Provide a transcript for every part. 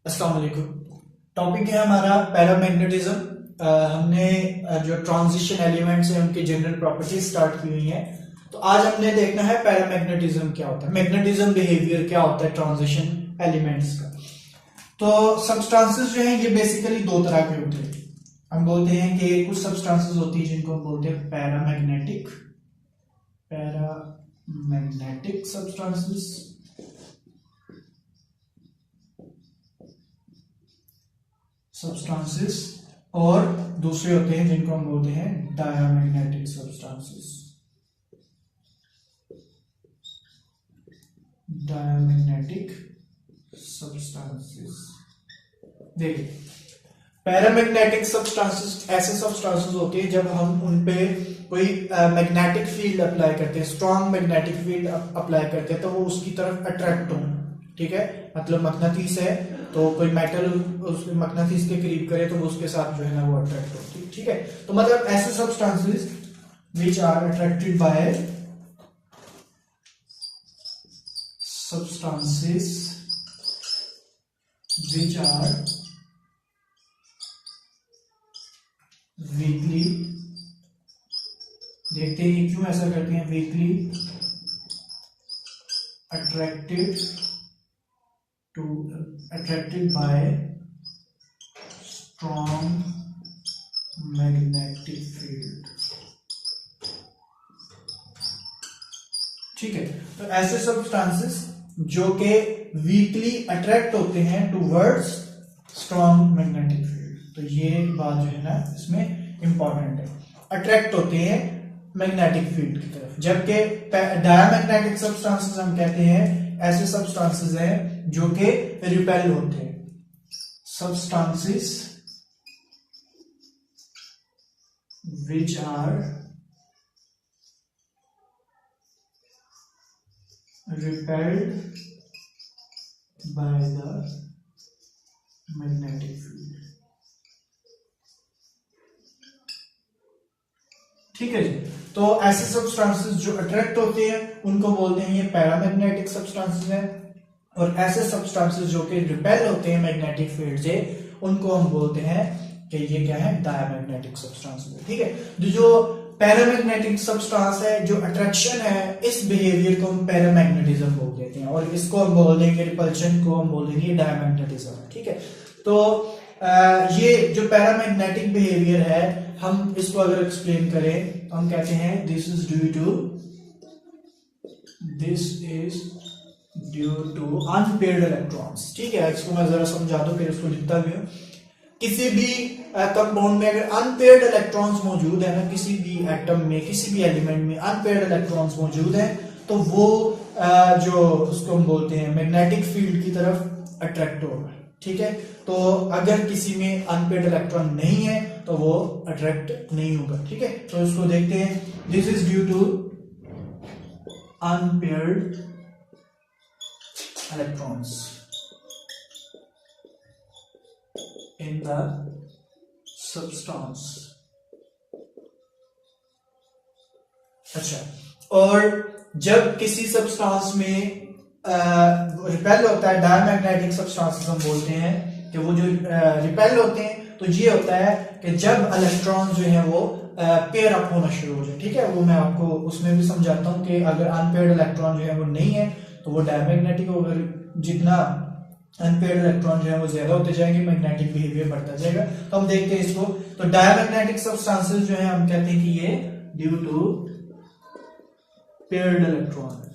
अस्सलाम वालेकुम। टॉपिक है हमारा पैरामैग्नेटिज्म। हमने जो ट्रांजिशन एलिमेंट्स हैं उनकी जनरल प्रॉपर्टीज स्टार्ट की हुई हैं। तो आज हमने देखना है पैरामैग्नेटिज्म क्या होता है, मैग्नेटिज्म बिहेवियर क्या होता है ट्रांजिशन एलिमेंट्स का। तो सब्सटेंसेस जो हैं ये बेसिकली दो तरह के होते हैं। हम बोलते हैं कि कुछ सब्सटेंसेस होती है जिनको हम बोलते हैं पैरामैग्नेटिक सब्सटेंसेस और दूसरे होते हैं जिनको हम बोलते हैं डायमैग्नेटिक सब्सटेंसेस। देखिए, पैरामैग्नेटिक सब्सटेंसेस ऐसे सब्सटेंसेस होते हैं जब हम उन पे कोई मैग्नेटिक फील्ड अप्लाई करते हैं, स्ट्रॉन्ग मैग्नेटिक फील्ड अप्लाई करते हैं तो वो उसकी तरफ अट्रैक्ट हो। ठीक है, मतलब मकनातीस है तो कोई मेटल उस मकनातीस के करीब करे तो वो उसके साथ जो है ना वो अट्रैक्ट होती है। ठीक है, तो मतलब ऐसे substances which are attracted by substances which are weakly, देखते हैं क्यों ऐसा करते हैं, weakly attracted by strong magnetic field। ठीक है, तो ऐसे सब्सटेंसेस जो कि वीकली अट्रैक्ट होते हैं टूवर्ड्स स्ट्रॉन्ग मैग्नेटिक फील्ड। तो ये बात जो है ना इसमें इंपॉर्टेंट है, अट्रैक्ट होते हैं मैग्नेटिक फील्ड की तरफ। जबकि डायमैग्नेटिक सब्सटेंसेस हम कहते हैं ऐसे सब्सटेंसेस हैं जो कि रिपेल होते हैं। Substances which are repelled by the magnetic field। ठीक है जी, तो ऐसे सब्सटेंसेस जो अट्रैक्ट होते हैं उनको बोलते हैं ये पैरामैग्नेटिक सब्सटेंसेस हैं, और ऐसे सब्सटेंसेस जो कि रिपेल होते हैं मैग्नेटिक फील्ड से उनको हम बोलते हैं कि ये क्या है, डायमैग्नेटिक सब्सटेंसेस। ठीक है, जो पैरामैग्नेटिक सब्सटेंस है, जो अट्रैक्शन है, इस बिहेवियर को हम पैरामैग्नेटिज्म बोल देते हैं, और इसको हम बोल देंगे रिपल्शन को हम बोल देंगे डायमैग्नेटिज्म। ठीक है, तो ये जो पैरामैग्नेटिक बिहेवियर है हम इसको अगर एक्सप्लेन करें तो हम कहते हैं this is due to unpaired electrons. ठीक है, इसको मैं जरा समझा दूं फिर इसको लिखता भी हूं। किसी भी कंपाउंड में अगर अनपेयर्ड इलेक्ट्रॉन्स मौजूद है ना, किसी भी एटम में किसी भी एलिमेंट में अनपेयर्ड इलेक्ट्रॉन्स मौजूद है तो वो जो उसको हम बोलते हैं मैग्नेटिक फील्ड की तरफ अट्रैक्ट होगा। ठीक है, तो अगर किसी में अनपेयर्ड इलेक्ट्रॉन नहीं है तो वो अट्रैक्ट नहीं होगा। ठीक है, तो इसको देखते हैं। This is due to unpaired electrons in the substance। अच्छा, और जब किसी सब्सटेंस में रिपेल होता है, डायमैग्नेटिक सब्सटेंसेस हम बोलते हैं कि वो जो रिपेल होते हैं तो ये होता है कि जब इलेक्ट्रॉन जो है वो पेयर अप होना शुरू हो जाए। ठीक है, वो मैं आपको उसमें भी समझाता हूं कि अगर अनपेयर्ड इलेक्ट्रॉन जो है वो नहीं है तो वो डायमैग्नेटिक होगा। जितना अनपेयर्ड इलेक्ट्रॉन जो है वो ज्यादा होते जाएंगे, मैग्नेटिक बिहेवियर बढ़ता जाएगा। तो हम देखते हैं इसको। तो डायमैग्नेटिक सब्सटेंसेस जो है हम कहते हैं कि ये ड्यू टू पेयर्ड इलेक्ट्रॉन्स।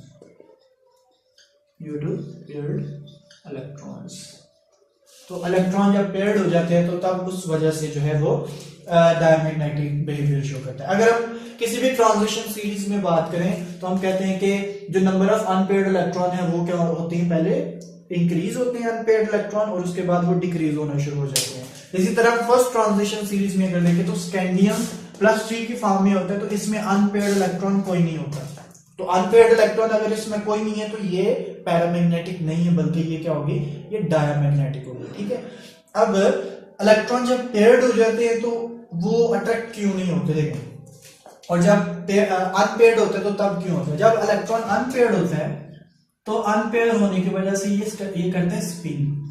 तो इलेक्ट्रॉन जब पेयर्ड हो जाते हैं तो तब उस वजह से जो है वो डायमैग्नेटिक बिहेवियर शो करता है। अगर हम किसी भी ट्रांजिशन सीरीज में बात करें तो हम कहते हैं कि जो नंबर ऑफ अनपेयर्ड इलेक्ट्रॉन है वो क्या होते हैं, पहले इंक्रीज होते हैं अनपेयर्ड इलेक्ट्रॉन और उसके बाद वो डिक्रीज होना शुरू हो जाते हैं। इसी तरह फर्स्ट ट्रांजिशन सीरीज में अगर देखें तो स्कैंडियम +3 की फॉर्म में होता है, तो इसमें अनपेयर्ड इलेक्ट्रॉन कोई नहीं होता। तो अनपेयर्ड इलेक्ट्रॉन अगर इसमें कोई नहीं है तो ये पैरामैग्नेटिक नहीं है, बल्कि ये क्या होगी, ये डायमैग्नेटिक होगी। ठीक है, अब इलेक्ट्रॉन जब पेयर्ड हो जाते हैं तो वो अट्रैक्ट क्यों नहीं होते, देखें, और जब अनपेयर्ड होते हैं तो तब क्यों होता है। जब इलेक्ट्रॉन अनपेयर्ड होता है तो अनपेयर होने की वजह से ये करते हैं स्पिन।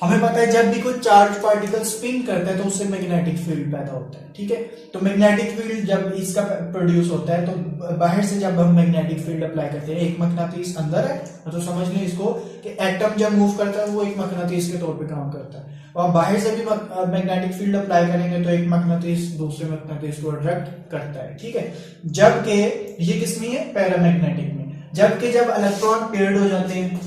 हमें पता है जब भी कोई चार्ज पार्टिकल स्पिन करता है तो उससे मैग्नेटिक फील्ड पैदा होता है, ठीक है। तो मैग्नेटिक फील्ड जब इसका प्रोड्यूस होता है तो बाहर से जब हम मैग्नेटिक फील्ड अप्लाई करते हैं, एक मकनातीस अंदर है तो समझ लें इसको कि एटम जब मूव करता है वो एक मकनातीस के तौर पे काम करता है, और बाहर से भी मैग्नेटिक फील्ड अप्लाई करेंगे तो एक मकनातीस दूसरे मकनातीस को अट्रैक्ट करता है, ठीक है। जबकि ये किसमें है, पैरामैग्नेटिक में। जबकि जब इलेक्ट्रॉन पेयर्ड हो जाते हैं,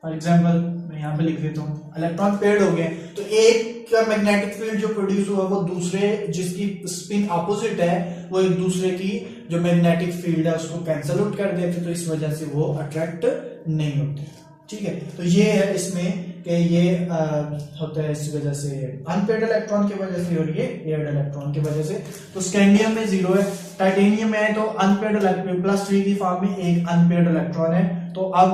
फॉर एग्जाम्पल मैं यहाँ पे लिख देता हूँ, इलेक्ट्रॉन पेयर्ड हो गए तो एक का मैग्नेटिक फील्ड जो प्रोड्यूस हुआ वो दूसरे जिसकी स्पिन अपोजिट है वो एक दूसरे की जो मैग्नेटिक फील्ड है उसको कैंसल आउट कर देते, तो इस वजह से वो अट्रैक्ट नहीं होते, ठीक है। तो ये है इसमें कि ये होता है इस वजह से अनपेयर्ड इलेक्ट्रॉन की वजह से और ये पेयर्ड इलेक्ट्रॉन की वजह से। तो स्कैंडियम में 0 है, टाइटेनियम में है तो अनपेयर्ड इलेक्ट्रॉन +3 की फॉर्म में एक अनपेयर्ड इलेक्ट्रॉन है। तो अब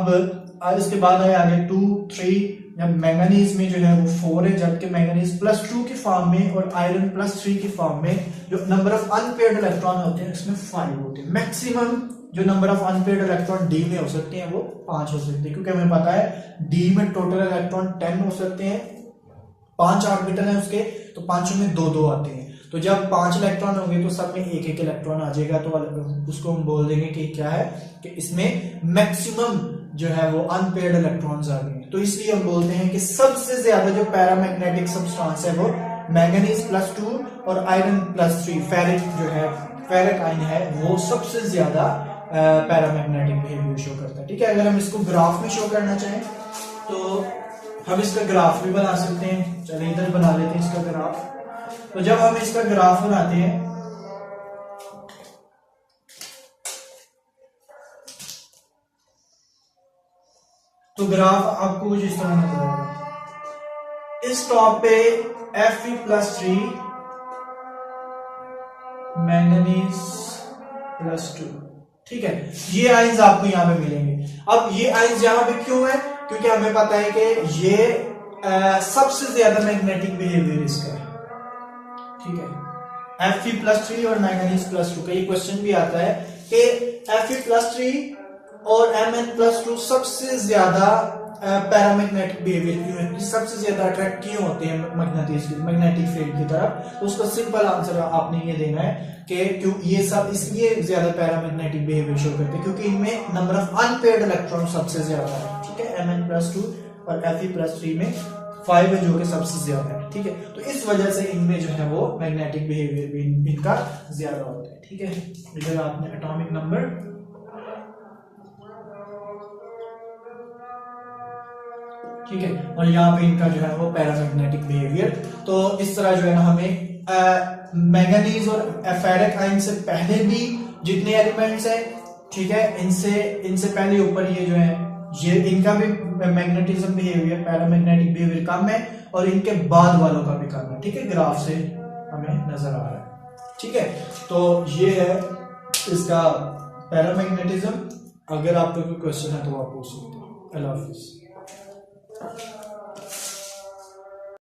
इसके बाद है आगे 2, 3, जब मैंगनीज में जो है वो 4 है, जबकि मैंगनीज +2 की फॉर्म में और आयरन +3 की फॉर्म में जो नंबर ऑफ अनपेयर्ड इलेक्ट्रॉन होते हैं इसमें 5 होते हैं। मैक्सिमम जो number of unpaired electron D में हो सकते हैं वो 5 हो सकते हैं, क्योंकि हमें पता है डी में टोटल इलेक्ट्रॉन 10 हो सकते हैं, 5 ऑर्बिटल है उसके, तो 5 में 2-2 आते हैं। तो जब 5 इलेक्ट्रॉन होंगे तो सब में एक इलेक्ट्रॉन आ जाएगा, तो उसको हम बोल देंगे कि क्या है कि इसमें मैक्सिमम जो है वो अनपेयर्ड इलेक्ट्रॉन्स आ गए। तो इसलिए हम बोलते हैं कि सबसे ज्यादा जो पैरामैग्नेटिक सब्सटेंस है वो मैंगनीज +2 और आयरन +3 फेरिक जो है फेरिक आयन है वो सबसे ज्यादा पैरामैग्नेटिक बिहेवियर शो करता है, ठीक है। अगर हम इसको ग्राफ में शो करना चाहें तो हम इसका ग्राफ भी बना सकते हैं। चलिए इधर बना लेते हैं इसका ग्राफ। तो जब हम इसका ग्राफ बनाते हैं तो ग्राफ आपको कुछ इस तरह नजर आएगा। इस टॉप पे Fe+3 मैंगनीज +2, ठीक है, ये आयंस आपको यहां पे मिलेंगे। अब ये आयंस यहां पे क्यों है, क्योंकि हमें पता है कि ये सबसे ज्यादा मैग्नेटिक बिहेवियर इसका है, ठीक है। Fe+3 और मैंगनीज +2 का ये क्वेश्चन भी आता है कि Fe+3 और Mn+2 सबसे ज्यादा पैरामैग्नेटिक बिहेवियर क्यों है, सबसे ज्यादा अट्रैक्ट क्यों होते हैं मैग्नेटिक फील्ड की तरफ। तो उसका सिंपल आंसर आपने ये देना है कि क्यों ये सब इसलिए ज्यादा पैरामैग्नेटिक बिहेवियर शो करते हैं क्योंकि इनमें नंबर ऑफ अनपेयर्ड इलेक्ट्रॉन सबसे ज्यादा है, ठीक है। Mn+2 और Fe+3 में 5 है जो कि सबसे ज्यादा है, ठीक है। तो इस वजह से इनमें जो है वो मैग्नेटिक बिहेवियर भी इनका ज्यादा होता है, ठीक है। इधर आपने एटॉमिक नंबर ठीक है, और यहाँ पे इनका जो है वो पैरामैग्नेटिक बिहेवियर। तो इस तरह जो है ना हमें मैंगनीज और फेरिक आयन से पहले भी जितने एलिमेंट्स हैं, ठीक है, इनसे पहले ऊपर ये जो है ये इनका भी मैग्नेटिज्म बिहेवियर पैरामैग्नेटिक बिहेवियर कम है और इनके बाद वालों का भी कम है, ठीक है, ग्राफ से हमें नजर आ रहा है, ठीक है। तो ये है इसका पैरामैग्नेटिज्म। अगर आपका कोई क्वेश्चन है तो आप पूछ सकते हैं। अल्लाह हाफिज।